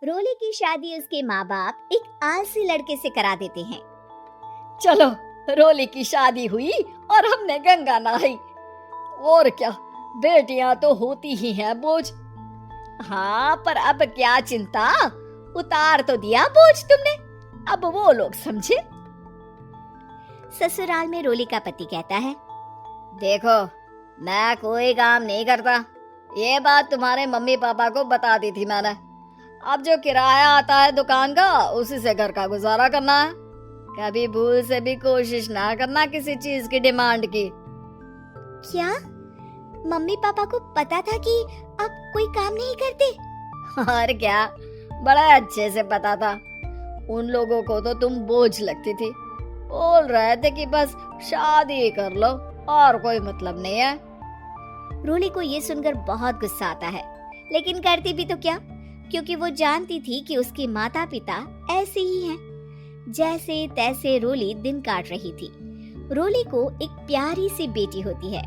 रोली की शादी उसके माँ बाप एक आलसी लड़के से करा देते हैं। चलो, रोली की शादी हुई और हमने गंगा नहाई। और क्या, बेटियां तो होती ही हैं बोझ। हाँ, पर अब क्या चिंता, उतार तो दिया बोझ तुमने, अब वो लोग समझे। ससुराल में रोली का पति कहता है, देखो, मैं कोई काम नहीं करता, ये बात तुम्हारे मम्मी पापा को बता दी थी मैंने। अब जो किराया आता है दुकान का, उसी से घर का गुजारा करना है। कभी भूल से भी कोशिश ना करना किसी चीज की डिमांड की। क्या मम्मी पापा को पता था कि आप कोई काम नहीं करते? और क्या, बड़ा अच्छे से पता था। उन लोगों को तो तुम बोझ लगती थी, बोल रहे थे कि बस शादी कर लो और कोई मतलब नहीं है। रोली को ये सुनकर बहुत गुस्सा आता है, लेकिन करती भी तो क्या, क्योंकि वो जानती थी कि उसके माता पिता ऐसे ही हैं। जैसे तैसे रोली दिन काट रही थी। रोली को एक प्यारी सी बेटी होती है।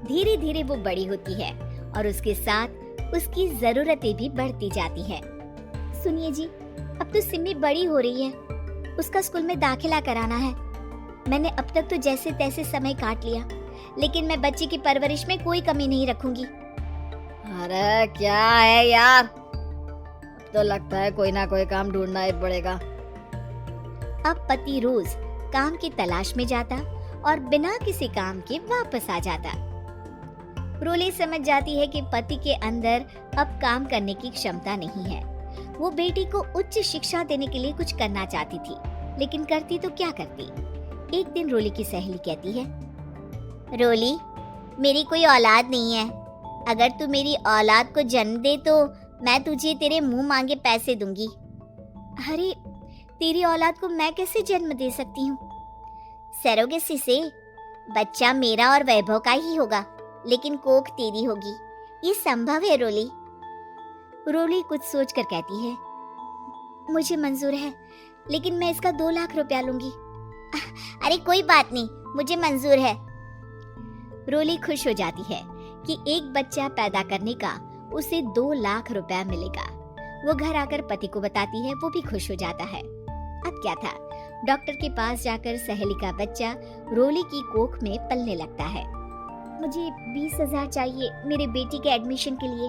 धीरे धीरे वो बड़ी होती है और उसके साथ उसकी जरूरतें भी बढ़ती जाती हैं। सुनिए जी, अब तो सिमी बड़ी हो रही है, उसका स्कूल में दाखिला कराना है। मैंने अब तक तो जैसे तैसे समय काट लिया, लेकिन मैं बच्ची की परवरिश में कोई कमी नहीं रखूंगी। अरे क्या है यार, अब तो लगता है कोई ना कोई काम ढूंढना ही पड़ेगा। अब पति रोज काम की तलाश में जाता और बिना किसी काम के वापस आ जाता। रोली समझ जाती है कि पति के अंदर अब काम करने की क्षमता नहीं है। वो बेटी को उच्च शिक्षा देने के लिए कुछ करना चाहती थी, लेकिन करती तो क्या करती। एक दिन रोली की सहेली कहती है, रोली, मेरी कोई औलाद नहीं है। अगर तू मेरी औलाद को जन्म दे तो मैं तुझे तेरे मुंह मांगे पैसे दूंगी। अरे, तेरी औलाद को मैं कैसे जन्म दे सकती हूँ? सरोगेसी से। बच्चा मेरा और वैभव का ही होगा, लेकिन कोख तेरी होगी। ये संभव है रोली। रोली कुछ सोचकर कहती है, मुझे मंजूर है, लेकिन मैं इसका 2 लाख रुपया लूंगी। अरे कोई बात नहीं, मुझे मंजूर है। रोली खुश हो जाती है कि एक बच्चा पैदा करने का उसे 2 लाख रुपया मिलेगा। वो घर आकर पति को बताती है, वो भी खुश हो जाता है। अब क्या था, डॉक्टर के पास जाकर सहेली का बच्चा रोली की कोख में पलने लगता है। मुझे 20,000 चाहिए मेरे बेटी के एडमिशन के लिए।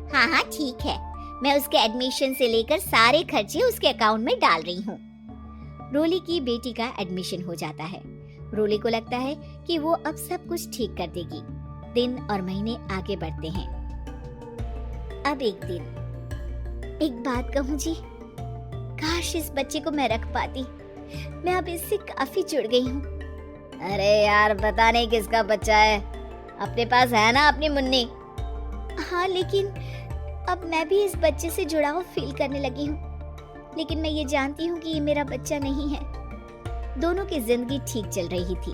हाँ हाँ ठीक है, मैं उसके एडमिशन से लेकर सारे खर्चे उसके अकाउंट में डाल रही हूँ। रोली की बेटी का एडमिशन हो जाता है। रोली को लगता है कि वो अब सब कुछ ठीक कर देगी। दिन और महीने आगे बढ़ते हैं। अब एक दिन, एक बात कहूँ जी, काश इस बच्चे को मैं रख पाती। मैं अब इससे काफी जुड़ गई हूँ। अरे यार, पता नहीं किसका बच्चा है, अपने पास है ना अपनी मुन्नी। हाँ, लेकिन अब मैं भी इस बच्चे से जुड़ाव फील करने लगी हूँ। लेकिन मैं ये जानती हूँ कि ये मेरा बच्चा नहीं है। दोनों की जिंदगी ठीक चल रही थी,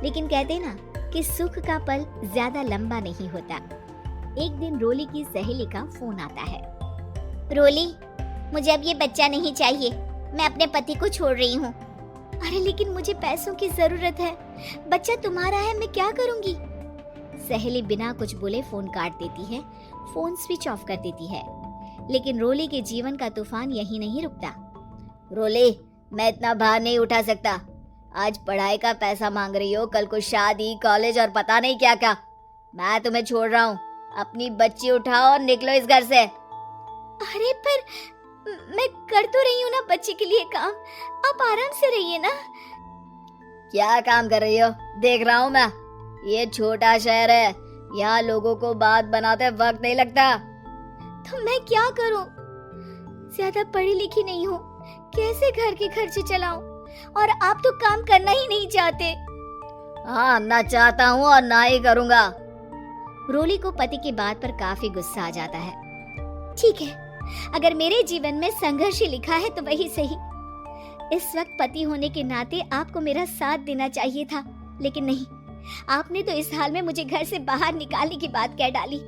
लेकिन कहते ना कि सुख का पल ज्यादा लंबा नहीं होता। एक दिन रोली की सहेली का फोन आता है। रोली, मुझे अब ये बच्चा नहीं चाहिए, मैं अपने पति को छोड़ रही हूँ। अरे लेकिन मुझे पैसों की जरूरत है, बच्चा तुम्हारा है, मैं क्या करूँगी? सहेली बिना कुछ बोले फोन काट देती है, फोन स्विच ऑफ कर देती है। लेकिन रोली के जीवन का तूफान यहीं नहीं रुकता। रोली, मैं इतना भार नहीं उठा सकता। आज पढ़ाई का पैसा मांग रही हो, कल को शादी, कॉलेज और पता नहीं क्या क्या। मैं तुम्हें छोड़ रहा हूँ, अपनी बच्ची उठाओ और निकलो इस घर से। अरे पर मैं कर तो रही हूँ ना बच्चे के लिए काम, आप आराम से रहिए ना। क्या काम कर रही हो? देख रहा हूँ मैं। ये छोटा शहर है, यहाँ लोगों को बात बनाते वक्त नहीं लगता। तो मैं क्या करूँ? ज्यादा पढ़ी लिखी नहीं हूँ, कैसे घर के खर्चे चलाऊं? और आप तो काम करना ही नहीं चाहते। हाँ, ना चाहता हूँ और ना ही करूँगा। रोली को पति की बात पर काफी गुस्सा आ जाता है। ठीक है, अगर मेरे जीवन में संघर्ष ही लिखा है तो वही सही। इस वक्त पति होने के नाते आपको मेरा साथ देना चाहिए था, लेकिन नहीं, आपने तो इस हाल में मुझे घर से बाहर निकालने की बात कह डाली।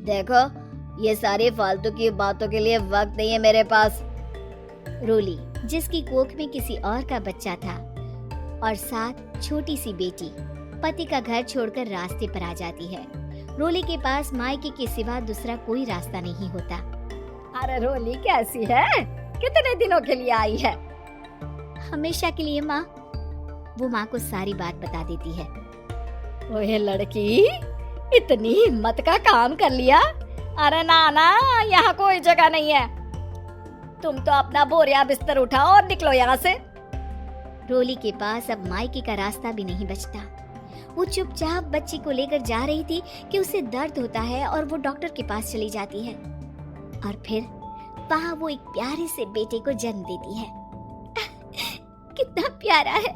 देखो, ये सारी फालतू की बातों के लिए वक्त नहीं है मेरे पास। रोली, जिसकी कोख में किसी और का बच्चा था और साथ छोटी सी बेटी, पति का घर छोड़कर रास्ते पर आ जाती है। रोली के पास मायके के सिवा दूसरा कोई रास्ता नहीं होता। अरे रोली कैसी है? कितने दिनों के लिए आई है? हमेशा के लिए माँ। वो माँ को सारी बात बता देती है। ओए लड़की, इतनी हिम्मत का काम कर लिया। अरे ना ना, यहाँ कोई जगह नहीं है। तुम तो अपना बोरिया बिस्तर उठाओ और निकलो यहाँ से। रोली के पास अब मायके का रास्ता भी नहीं बचता। वो चुपचाप बच्ची को लेकर जा रही थी कि उसे दर्द होता है और वो डॉक्टर के पास चली जाती है और फिर वहाँ वो एक प्यारे से बेटे को जन्म देती है। कितना प्यारा है,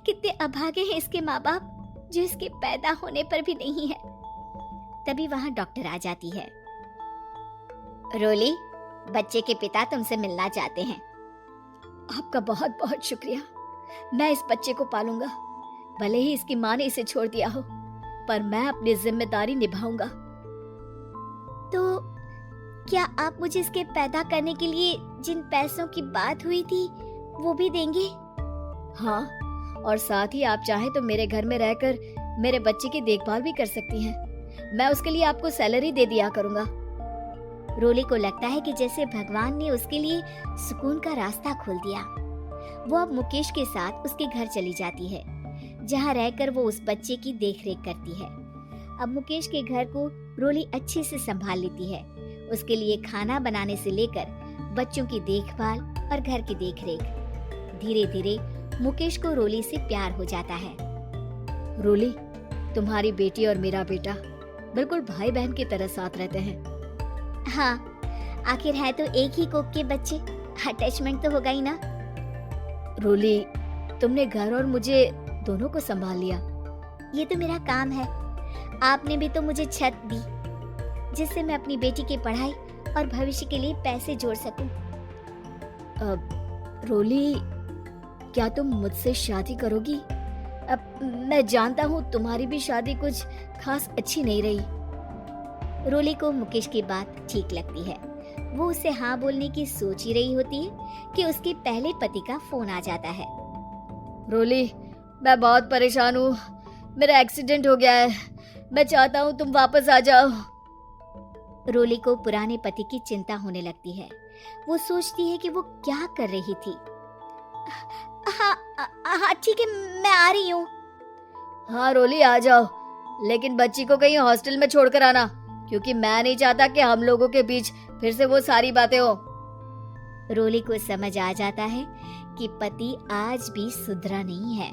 कितने अभागे हैं इसके माँ बाप जो इसके पैदा होने पर भी नहीं है। तभी वहाँ डॉक्टर आ जाती है। रोली, बच्चे के पिता तुमसे मिलना चाहते हैं। आपका बहुत बहुत शुक्रिया। मैं इस बच्चे को पालूंगा, भले ही इसकी माँ ने इसे छोड़ दिया हो, पर मैं अपनी जिम्मेदारी निभाऊंगा। तो क्या आप मुझे इसके पैदा करने के लिए जिन पैसों की बात हुई थी वो भी देंगे? हाँ, और साथ ही आप चाहें तो मेरे घर में रहकर मेरे बच्चे की देखभाल भी कर सकती हैं। मैं उसके लिए आपको सैलरी दे दिया करूंगा। रोली को लगता है कि जैसे भगवान ने उसके लिए सुकून का रास्ता खोल दिया। वो अब मुकेश के साथ उसके घर चली जाती है, जहाँ रहकर वो उस बच्चे की देखरेख करती है। अब मुकेश के घर को रोली अच्छे से संभाल लेती है। उसके लिए खाना बनाने से लेकर बच्चों की देखभाल और घर की देखरेख। धीरे धीरे मुकेश को रोली से प्यार हो जाता है। रोली, तुम्हारी बेटी और मेरा बेटा बिल्कुल भाई बहन की तरह साथ रहते हैं। हाँ, आखिर है तो एक ही कोख के बच्चे, अटैचमेंट तो होगा ही ना। रोली, तुमने घर और मुझे दोनों को संभाल लिया। ये तो मेरा काम है। आपने भी तो मुझे छत दी जिससे मैं अपनी बेटी की पढ़ाई और भविष्य के लिए पैसे जोड़ सकूं। रोली, क्या तुम मुझसे शादी करोगी? अब मैं जानता हूँ तुम्हारी भी शादी कुछ खास अच्छी नहीं रही। रोली को मुकेश की बात ठीक लगती है। वो उसे हाँ बोलने की सोच ही रही होती है कि उसके पहले पति का फोन आ जाता है। रोली, मैं बहुत परेशान हूँ। मेरा एक्सीडेंट हो गया है। मैं चाहता हूँ तुम वापस आ जाओ। रोली को पुराने पति की चिंता होने लगती है। वो सोचती है कि वो क्या कर रही थी। हाँ ठीक है, मैं आ रही हूँ। हाँ रोली, आ जाओ, लेकिन बच्ची को कहीं हॉस्टल में छोड़कर आना, क्योंकि मैं नहीं चाहता कि हम लोगों के बीच फिर से वो सारी बातें हो। रोली को समझ आ जाता है कि पति आज भी सुधरा नहीं है।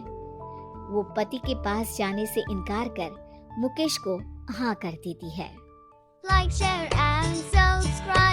वो पति के पास जाने से इनकार कर मुकेश को हाँ कर देती है। Like, share and subscribe.